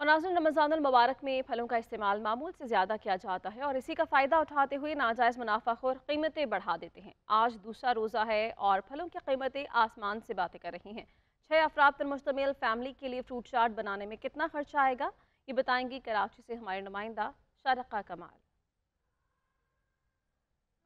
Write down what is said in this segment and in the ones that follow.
और नाज़रीन, रमज़ानुल मुबारक में फलों का इस्तेमाल मामूल से ज़्यादा किया जाता है और इसी का फ़ायदा उठाते हुए नाजायज़ मुनाफाखोर कीमतें बढ़ा देते हैं। आज दूसरा रोज़ा है और फलों की कीमतें आसमान से बातें कर रही हैं। 6 अफराद पर मुश्तमिल फैमिली के लिए फ्रूट चाट बनाने में कितना खर्चा आएगा, ये बताएंगी कराची से हमारे नुमाइंदा शारका कमाल।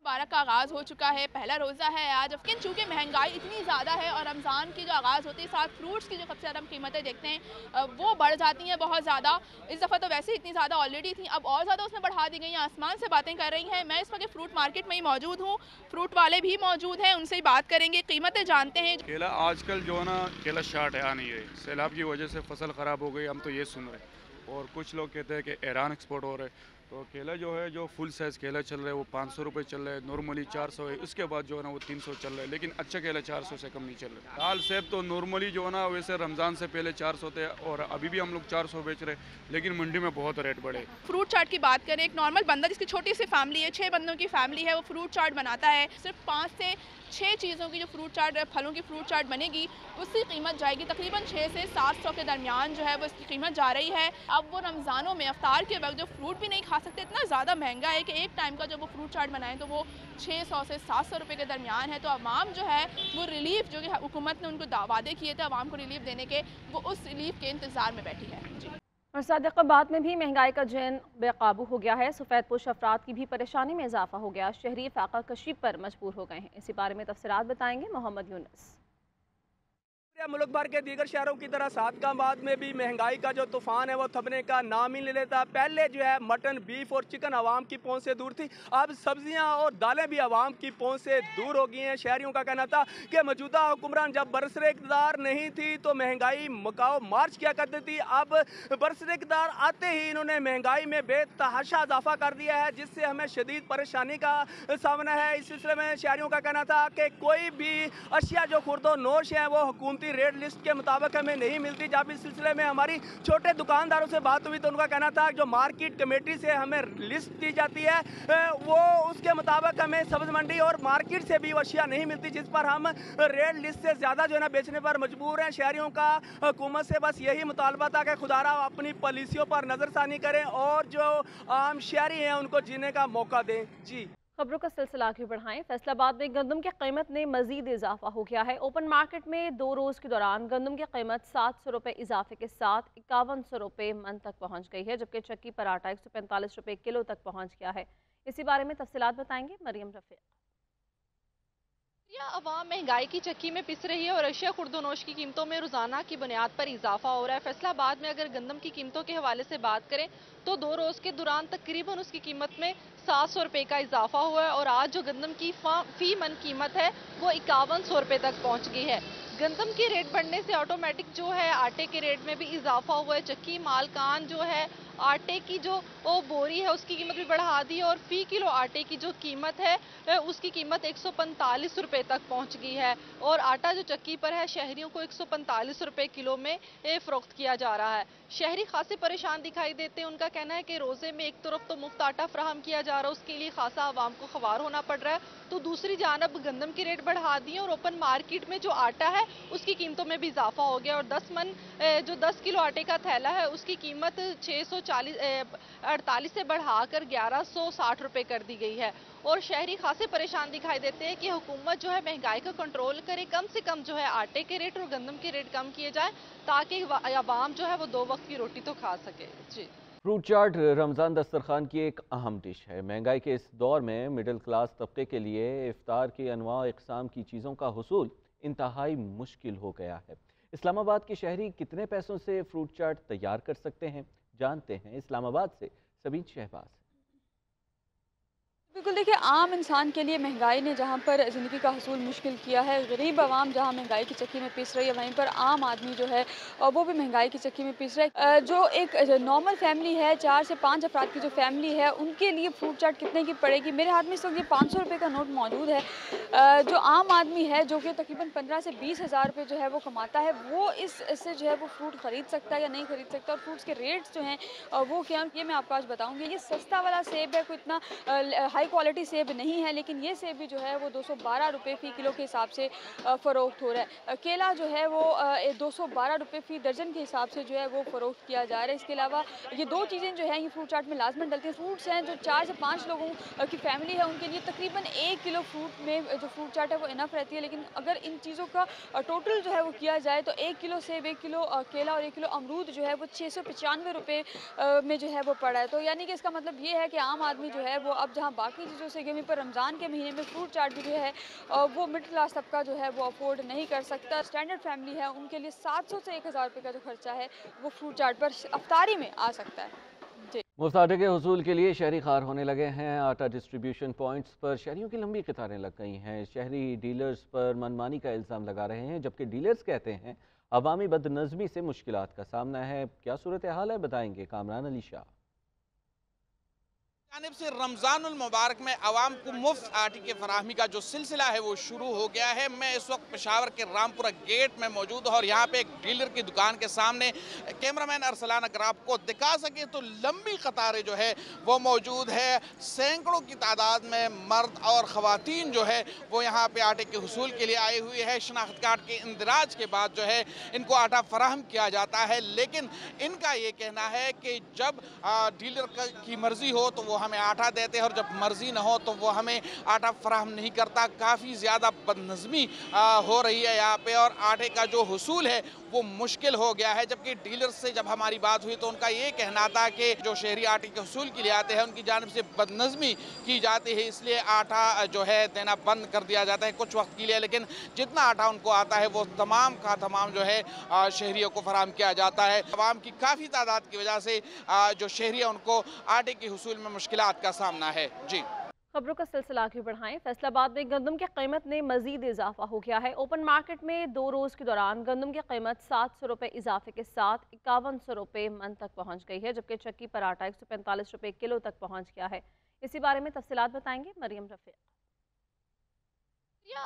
मुबारक का आगाज़ हो चुका है, पहला रोज़ा है आज। लेकिन चूँकि महंगाई इतनी ज़्यादा है और रमज़ान की जो आगाज़ होती है साथ फ्रूट्स की जो सबसे ज़्यादा हम कीमतें देखते हैं वो बढ़ जाती हैं बहुत ज़्यादा। इस दफ़ा तो वैसे ही इतनी ज़्यादा ऑलरेडी थी, अब और ज़्यादा उसमें बढ़ा दी गई हैं, आसमान से बातें कर रही हैं। मैं इस वक्त फ्रूट मार्केट में ही मौजूद हूँ, फ्रूट वाले भी मौजूद हैं, उनसे ही बात करेंगे, कीमतें जानते हैं। केला आजकल जो है ना, केला शार्ट है, आ नहीं है। सैलाब की वजह से फसल ख़राब हो गई, हम तो ये सुन रहे हैं। और कुछ लोग कहते हैं कि ईरान एक्सपोर्ट हो रहा है। तो केला जो है, जो फुल साइज़ केला चल रहा है वो 500 रुपये चल रहा है, नॉर्मली 400 है। उसके बाद जो है ना वो 300 चल रहा है, लेकिन अच्छा केला 400 से कम नहीं चल रहा है। दाल सेब तो नॉर्मली जो है ना, वैसे रमज़ान से पहले 400 थे और अभी भी हम लोग 400 बेच रहे हैं, लेकिन मंडी में बहुत रेट बढ़े। फ्रूट चाट की बात करें, एक नॉर्मल बंदा जिसकी छोटी सी फैमिली है, 6 बंदों की फैमिली है, वो फ्रूट चाट बनाता है। सिर्फ 5 से 6 चीज़ों की जो फ्रूट चाट, फलों की फ्रूट चाट बनेगी, उसकी कीमत जाएगी तकरीबन 6 से 700 के दरमियान जो है वो इसकी कीमत जा रही है। अब वो रमज़ानों में अफ्तार के वक्त जो फ्रूट भी नहीं खा सकते, इतना ज़्यादा महंगा है कि एक टाइम का जब वो फ्रूट चाट बनाएं तो वो 600 से 700 रुपये के दरमियान है। तो अवाम जो है वो रिलीफ जो कि हुकूमत ने उनको वादे किए थे अवाम को रिलीफ देने के, वो उस रिलीफ के इंतज़ार में बैठी है। जी। और सादिक़ाबाद में भी महंगाई का जैन बेकाबू हो गया है। सफ़ेदपोश अफराद की भी परेशानी में इजाफा हो गया। शहरी फाका कशी पर मजबूर हो गए हैं। इसी बारे में तफसीलात बताएंगे मोहम्मद यूनुस। मुल्क भर के दीगर शहरों की तरह सादकाबाद में भी महंगाई का जो तूफान है वो थमने का नाम ही नहीं लेता। पहले जो है मटन, बीफ और चिकन आवाम की पहुंच से दूर थी, अब सब्जियां और दालें भी आवाम की पहुंच से दूर हो गई हैं। शहरियों का कहना था कि मौजूदा हुक्मरान जब बरसरे इक़्तिदार नहीं थी तो महंगाई मकाओ मार्च किया करती थी, अब बरसरे इक़्तिदार आते ही इन्होंने महंगाई में बेतहाशा इजाफा कर दिया है, जिससे हमें शदीद परेशानी का सामना है। इस सिलसिले में शहरियों का कहना था कि कोई भी अशिया जो खुर्दो नोश है वो हुकूमती रेट लिस्ट के मुताबिक हमें नहीं मिलती। जब इस सिलसिले में हमारी छोटे दुकानदारों से बात हुई तो उनका कहना था जो मार्केट कमेटी से हमें लिस्ट दी जाती है वो उसके मुताबिक हमें सब्ज मंडी और मार्केट से भी अशिया नहीं मिलती, जिस पर हम रेट लिस्ट से ज़्यादा जो है ना बेचने पर मजबूर हैं। शहरियों का हुकूमत से बस यही मुतालबा था कि खुदारा अपनी पॉलिसियों पर नज़रसानी करें और जो आम शहरी हैं उनको जीने का मौका दें। जी। खबरों का सिलसिला आगे बढ़ाएं। फैसलाबाद में गंदम की कीमत में मजीद इजाफा हो गया है। ओपन मार्केट में 2 रोज़ के दौरान गंदम की कीमत 700 रुपये इजाफे के साथ 5100 रुपये मन तक पहुंच गई है, जबकि चक्की पर आटा 145 रुपये किलो तक पहुंच गया है। इसी बारे में तफसीलात बताएंगे मरियम रफीक। या अवाम महंगाई की चक्की में पिस रही है और अशिया खुर्दोनोश की कीमतों में रोजाना की बुनियाद पर इजाफा हो रहा है। फैसलाबाद में अगर गंदम की कीमतों के हवाले से बात करें तो 2 रोज के दौरान तकरीबन उसकी कीमत में 700 रुपये का इजाफा हुआ है और आज जो गंदम की फी मन कीमत है वो 5100 रुपये तक पहुंच गई है। गंदम के रेट बढ़ने से ऑटोमेटिक जो है आटे के रेट में भी इजाफा हुआ है। चक्की मालकान जो है आटे की जो बोरी है उसकी कीमत भी बढ़ा दी है और फी किलो आटे की जो कीमत है उसकी कीमत 145 रुपये तक पहुंच गई है और आटा जो चक्की पर है शहरियों को 145 रुपये किलो में फरोख्त किया जा रहा है। शहरी खासे परेशान दिखाई देते हैं। उनका कहना है कि रोजे में एक तरफ तो मुफ्त आटा फराहम किया जा रहा है, उसके लिए खासा आवाम को खवार होना पड़ रहा है, तो दूसरी जानब गंदम के रेट बढ़ा दिए और ओपन मार्केट में जो आटा है उसकी कीमतों में भी इजाफा हो गया और 10 मन जो 10 किलो आटे का थैला है उसकी कीमत 648 से बढ़ाकर 1160 रुपये कर दी गई है और शहरी खासे परेशान दिखाई देते हैं कि हुकूमत जो है महंगाई का कंट्रोल करे, कम से कम जो है आटे के रेट और गंदम के रेट कम किए जाए ताकि आवाम जो है वो 2 वक्त की रोटी तो खा सके। जी। फ्रूट चाट रमज़ान दस्तरखान की एक अहम डिश है। महंगाई के इस दौर में मिडिल क्लास तबके के लिए इफ्तार की अनवा इकसाम की चीज़ों का हुसूल इंतहाई मुश्किल हो गया है। इस्लामाबाद के शहरी कितने पैसों से फ्रूट चाट तैयार कर सकते हैं, जानते हैं इस्लामाबाद से सबीन शहबाज। बिल्कुल देखिए, आम इंसान के लिए महंगाई ने जहाँ पर ज़िंदगी का हसूल मुश्किल किया है, गरीब आवाम जहाँ महंगाई की चक्की में पिस रही है, वहीं पर आम आदमी जो है वो भी महंगाई की चक्की में पिस रहा है। जो एक नॉर्मल फैमिली है, 4 से 5 अफराद की जो फैमिली है, उनके लिए फ्रूट चाट कितने की पड़ेगी? मेरे हाथ में इस वक्त ये 500 रुपये का नोट मौजूद है। जो आम आदमी है जो कि तकरीबन 15 से 20 हज़ार रुपये जो है वो कमाता है, वो इससे जो है वो फ्रूट ख़रीद सकता है या नहीं ख़रीद सकता। और फ्रूट्स के रेट्स जो हैं वो क्या, ये मैं आपको आज बताऊँगी। ये सस्ता वाला सेब है, कोई इतना हाई हाई क्वालिटी सेब नहीं है, लेकिन ये सेब भी जो है वो 212 रुपये फ़ी किलो के हिसाब से फ़रोख्त हो रहा है। केला जो है वो 212 रुपये फ़ी दर्जन के हिसाब से जो है वो फ़रोख्त किया जा रहा है। इसके अलावा ये दो चीज़ें जो हैं ये फ्रूट चाट में लाजमन डलती हैं। फ्रूट्स हैं जो 4 से 5 लोगों की फैमिली है उनके लिए तकरीबन 1 किलो फ्रूट में जो फ्रूट चाट है वो इनफ रहती है। लेकिन अगर इन चीज़ों का टोटल जो है वो किया जाए तो 1 किलो सेब, 1 किलो केला और 1 किलो अमरूद जो है वो 695 रुपये में जो है वो पड़ा है। तो यानी कि इसका मतलब ये है कि आम आदमी जो है वो अब जहाँ बाकी चीज़ों से वहीं पर रमज़ान के महीने में फ्रूट चाट भी जो है वो मिडिल क्लास तबका जो है वो अफोर्ड नहीं कर सकता। स्टैंडर्ड फैमिली है उनके लिए 700 से 1000 रुपये का जो खर्चा है वो फ्रूट चाट पर अफ्तारी में आ सकता है। मुफ्त आटे के हुसूल के लिए शहरी खार होने लगे हैं। आटा डिस्ट्रीब्यूशन पॉइंट्स पर शहरियों की लंबी कतारें लग गई हैं। शहरी डीलर्स पर मनमानी का इल्ज़ाम लगा रहे हैं, जबकि डीलर्स कहते हैं अवामी बदनज़मी से मुश्किलात का सामना है। क्या सूरत हाल है, बताएंगे कामरान अली शाह। जानिब से रमज़ानुल मुबारक में आवाम को मुफ्त आटे की फराहमी का जो सिलसिला है वो शुरू हो गया है। मैं इस वक्त पेशावर के रामपुरा गेट में मौजूद हूँ और यहाँ पे एक डीलर की दुकान के सामने कैमरामैन अरसलान अगर आपको दिखा सके तो लंबी कतारें जो है वो मौजूद है। सैकड़ों की तादाद में मर्द और ख़वातीन जो है वो यहाँ पे आटे के हुसूल के लिए आए हुए हैं। शनाख्त कार्ड के इंदराज के बाद जो है इनको आटा फराहम किया जाता है, लेकिन इनका ये कहना है कि जब डीलर की मर्ज़ी हो तो वो हमें आटा देते हैं और जब मर्जी ना हो तो वो हमें आटा फराहम नहीं करता। काफ़ी ज़्यादा बदनज़मी हो रही है यहाँ पे और आटे का जो हुसूल है वो मुश्किल हो गया है। जबकि डीलर से जब हमारी बात हुई तो उनका ये कहना था कि जो शहरी आटे के हुसूल के लिए आते हैं उनकी जानिब से बदनज़मी की जाती है, इसलिए आटा जो है देना बंद कर दिया जाता है कुछ वक्त के लिए। लेकिन जितना आटा उनको आता है वो तमाम का तमाम जो है शहरियों को फराहम किया जाता है। आवाम की काफ़ी तादाद की वजह से जो शहरी है उनको आटे के हुसूल में मुश्किलात का सामना है। जी, खबरों का सिलसिला आगे बढ़ाएं। फैसलाबाद में गंदम की कीमत में मजीद इजाफा हो गया है। ओपन मार्केट में 2 रोज़ के दौरान गंदम की कीमत 700 रुपये इजाफे के साथ 5100 रुपये मन तक पहुँच गई है, जबकि चक्की पर आटा 145 रुपये किलो तक पहुँच गया है। इसी बारे में तफसीलात बताएंगे मरियम रफीक।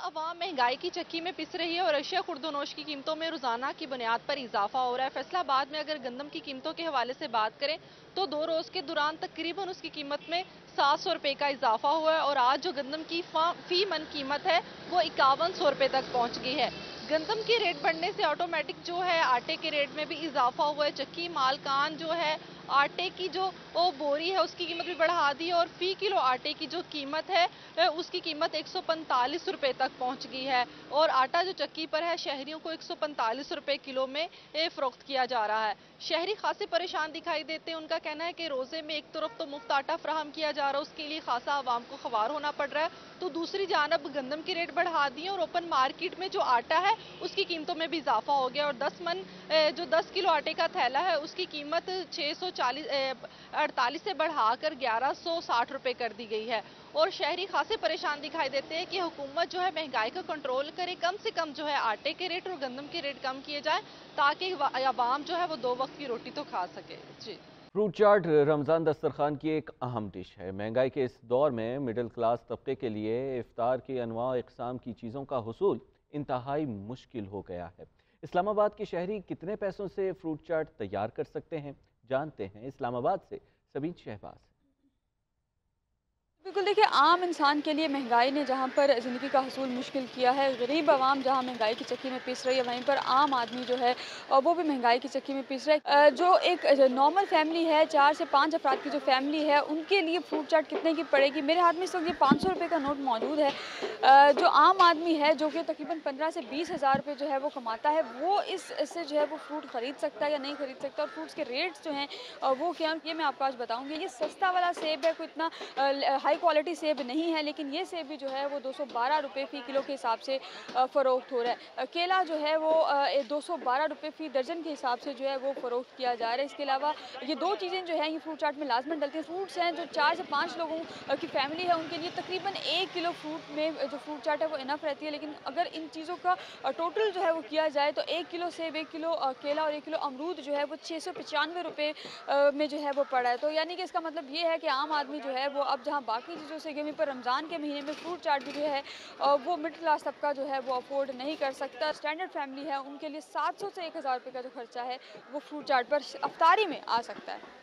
अवाम महंगाई की चक्की में पिस रही है और अशिया खुर्दोनोश की कीमतों में रोजाना की बुनियाद पर इजाफा हो रहा है। फैसलाबाद में अगर गंदम की कीमतों के हवाले से बात करें तो 2 रोज के दौरान तकरीबन उसकी कीमत में 700 रुपये का इजाफा हुआ है और आज जो गंदम की फी मन कीमत है वो 5100 रुपये तक पहुंच गई है। गंदम के रेट बढ़ने से ऑटोमेटिक जो है आटे के रेट में भी इजाफा हुआ है। चक्की मालकान जो है आटे की जो बोरी है उसकी कीमत भी बढ़ा दी है और फी किलो आटे की जो कीमत है उसकी कीमत 145 रुपये तक पहुंच गई है और आटा जो चक्की पर है शहरियों को 145 रुपये किलो में फरोख्त किया जा रहा है। शहरी खासे परेशान दिखाई देते हैं। उनका कहना है कि रोजे में एक तरफ तो मुफ्त आटा फ्राहम किया जा रहा है, उसके लिए खासा आवाम को खवार होना पड़ रहा है, तो दूसरी जानब गंदम की रेट बढ़ा दी है और ओपन मार्केट में जो आटा है उसकी कीमतों में भी इजाफा हो गया और 10 मन जो 10 किलो आटे का थैला है उसकी कीमत 648 से बढ़ाकर 1160 रुपये कर दी गई है। और शहरी खासे परेशान दिखाई देते हैं कि हुकूमत जो है महंगाई का कंट्रोल करे, कम से कम जो है आटे के रेट और गंदम के रेट कम किए जाए ताकि आवाम जो है वो 2 वक्त की रोटी तो खा सके। जी, फ्रूट चाट रमज़ान दस्तरखान की एक अहम डिश है। महंगाई के इस दौर में मिडिल क्लास तबके के लिए इफ्तार की अनवा इकसाम की चीज़ों का हुसूल इंतहाई मुश्किल हो गया है। इस्लामाबाद के शहरी कितने पैसों से फ्रूट चाट तैयार कर सकते हैं, जानते हैं इस्लामाबाद से सबीन शहबाज। बिल्कुल, देखिए आम इंसान के लिए महंगाई ने जहाँ पर ज़िंदगी का हसूल मुश्किल किया है, गरीब आवाम जहाँ महंगाई की चक्की में पिस रही है, वहीं पर आम आदमी जो है वो भी महंगाई की चक्की में पिस रहा है। जो एक नॉर्मल फैमिली है, 4 से 5 अफराद की जो फैमिली है, उनके लिए फ्रूट चाट कितने की पड़ेगी? मेरे हाथ में इस वक्त ये 500 रुपये का नोट मौजूद है। जो आम आदमी है जो कि तकरीबन 15 से 20 हज़ार रुपये जो है वो कमाता है, वो इससे जो है वो फ्रूट ख़रीद सकता है या नहीं ख़रीद सकता। और फ्रूट्स के रेट्स जो हैं वो क्या, ये मैं आपको आज बताऊँगी। ये सस्ता वाला सेब है, कोई इतना हाई क्वालिटी सेब नहीं है, लेकिन ये सेब भी जो है वो 212 रुपये फ़ी किलो के हिसाब से फ़रोख्त हो रहा है। केला जो है वो 212 रुपये फ़ी दर्जन के हिसाब से जो है वो फ़रोख्त किया जा रहा है। इसके अलावा ये दो चीज़ें जो हैं ये फ्रूट चाट में लाजमन डलती हैं। फ्रूट्स हैं जो 4 से 5 लोगों की फैमिली है उनके लिए तकरीबन 1 किलो फ्रूट में जो फ्रूट चाट है वो इनफ रहती है। लेकिन अगर इन चीज़ों का टोटल जो है वो किया जाए तो 1 किलो सेब, 1 किलो केला और 1 किलो अमरूद जो है वो 695 रुपये में जो है वो पड़ा है। तो यानी कि इसका मतलब ये है कि आम आदमी जो है वो अब जहाँ बाकी चीज़ों से वहीं पर रमज़ान के महीने में फ्रूट चाट भी जो है वो मिडिल क्लास तबका जो है वो अफोर्ड नहीं कर सकता। स्टैंडर्ड फैमिली है उनके लिए 700 से 1000 रुपये का जो खर्चा है वो फ्रूट चाट पर अफ्तारी में आ सकता है।